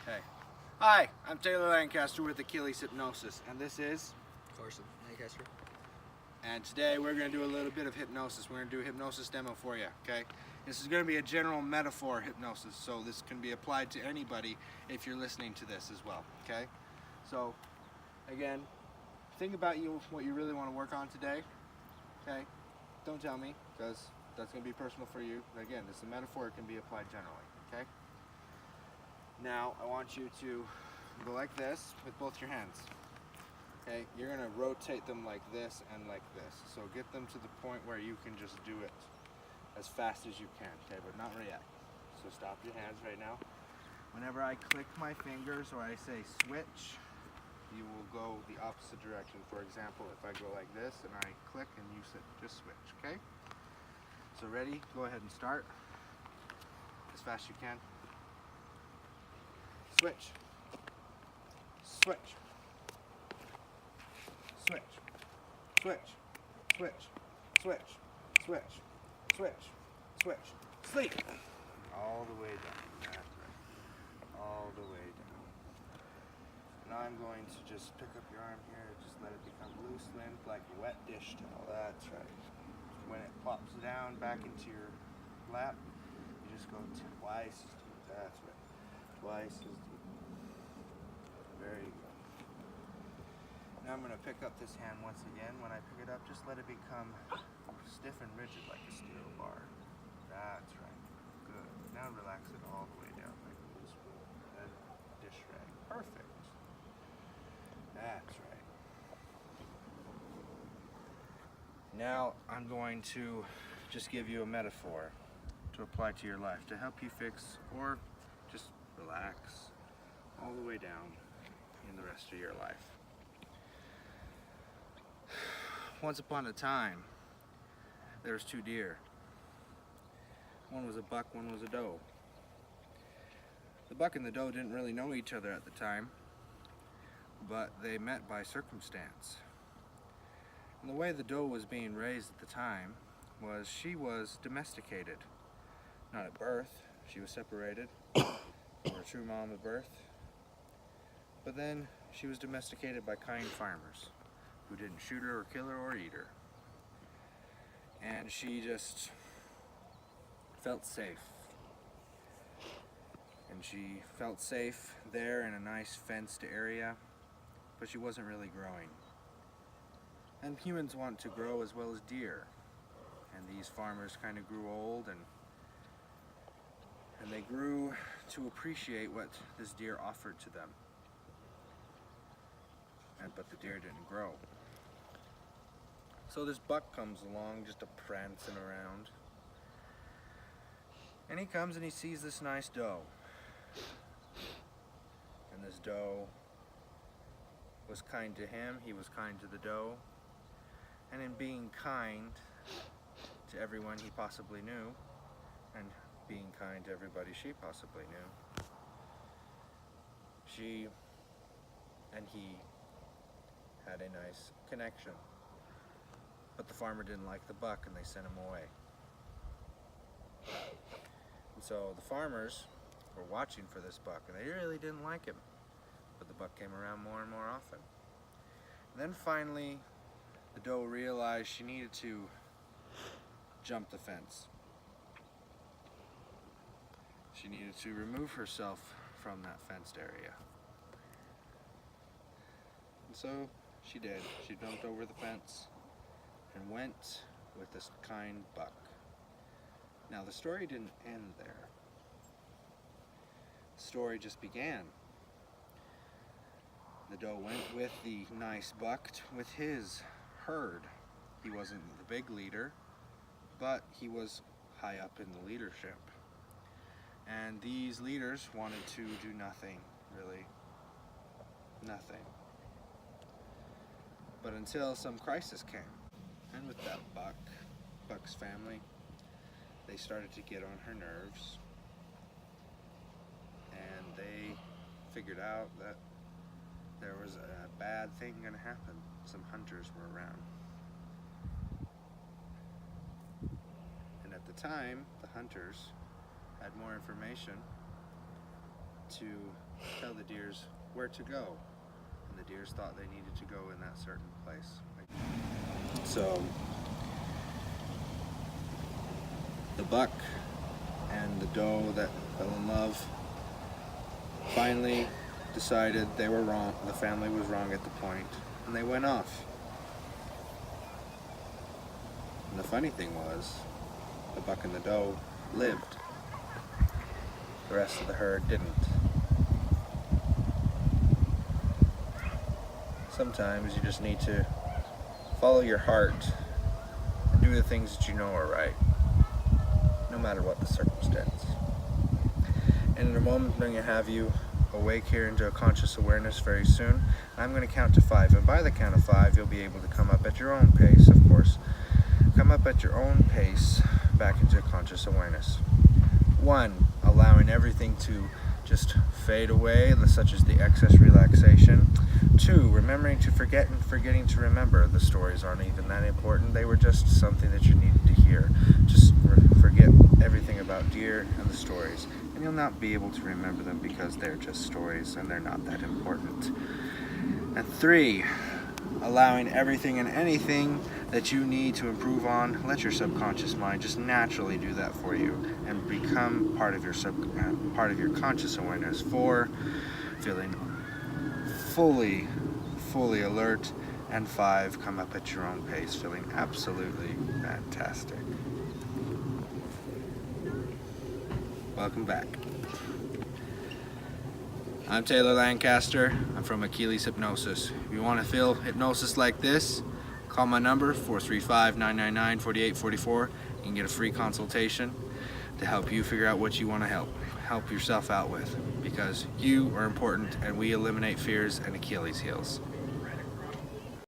Okay. Hi, I'm Taylor Lancaster with Achilles Hypnosis, and this is Carson Lancaster. And today we're going to do a little bit of hypnosis. We're going to do a hypnosis demo for you, okay? This is going to be a general metaphor hypnosis, so this can be applied to anybody if you're listening to this as well, okay? So, again, think about what you really want to work on today, okay? Don't tell me, because that's going to be personal for you. Again, this is a metaphor, it can be applied generally, okay? Now, I want you to go like this with both your hands. Okay, you're going to rotate them like this and like this. So get them to the point where you can just do it as fast as you can, okay, but not yet. So stop your hands right now. Whenever I click my fingers or I say switch, you will go the opposite direction. For example, if I go like this and I click and you just switch, okay? So ready? Go ahead and start as fast as you can. Switch. Switch. Switch, switch, switch, switch, switch, switch, switch, sleep. All the way down, that's right. All the way down. Now I'm going to just pick up your arm here, just let it become loose, limp, like a wet dish towel, that's right. When it plops down back into your lap, you just go twice as deep, that's right. Twice as deep. Very good. Now I'm going to pick up this hand once again. When I pick it up, just let it become stiff and rigid like a steel bar. That's right. Good. Now relax it all the way down like a little spoon. A dish rag. Perfect. That's right. Now I'm going to just give you a metaphor to apply to your life to help you fix or just relax all the way down in the rest of your life. Once upon a time, there was two deer. One was a buck, one was a doe. The buck and the doe didn't really know each other at the time, but they met by circumstance. And the way the doe was being raised at the time was she was domesticated. Not at birth, she was separated from her true mom at birth, but then she was domesticated by kind farmers who didn't shoot her or kill her or eat her. And she just felt safe. And she felt safe there in a nice fenced area, but she wasn't really growing. And humans want to grow as well as deer. And these farmers kind of grew old and they grew to appreciate what this deer offered to them. But the deer didn't grow. So this buck comes along, just prancing around. And he comes and he sees this nice doe. And this doe was kind to him, he was kind to the doe. And in being kind to everyone he possibly knew, and being kind to everybody she possibly knew, she and he had a nice connection. But the farmer didn't like the buck and they sent him away. And so the farmers were watching for this buck and they really didn't like him. But the buck came around more and more often. And then finally the doe realized she needed to jump the fence. She needed to remove herself from that fenced area. And so she did. She jumped over the fence and went with this kind buck. Now the story didn't end there. The story just began. The doe went with the nice buck with his herd. He wasn't the big leader, but he was high up in the leadership. And these leaders wanted to do nothing, really. Nothing. But until some crisis came. And with that Buck's family, they started to get on her nerves. And they figured out that there was a bad thing going to happen. Some hunters were around. And at the time, the hunters had more information to tell the deers where to go, and the deers thought they needed to go in that certain place. So the buck and the doe that fell in love finally decided they were wrong, the family was wrong at the point, and they went off. And the funny thing was, the buck and the doe lived. The rest of the herd didn't. Sometimes you just need to follow your heart and do the things that you know are right, no matter what the circumstance. And in a moment, I'm going to have you awake here into a conscious awareness very soon. I'm going to count to 5, and by the count of 5, you'll be able to come up at your own pace, of course. Come up at your own pace back into conscious awareness. 1, allowing everything to just fade away, such as the excess relaxation. 2, remembering to forget and forgetting to remember. The stories aren't even that important. They were just something that you needed to hear. Just forget everything about deer and the stories. And you'll not be able to remember them because they're just stories and they're not that important. And 3, allowing everything and anything that you need to improve on. Let your subconscious mind just naturally do that for you and become part of your conscious awareness. 4, feeling fully alert. And 5, come up at your own pace, feeling absolutely fantastic. Welcome back. I'm Taylor Lancaster. I'm from Achilles Hypnosis. If you want to feel hypnosis like this, call my number, 435-999-4844. You can get a free consultation to help you figure out what you want to help yourself out with, because you are important and we eliminate fears and Achilles heels.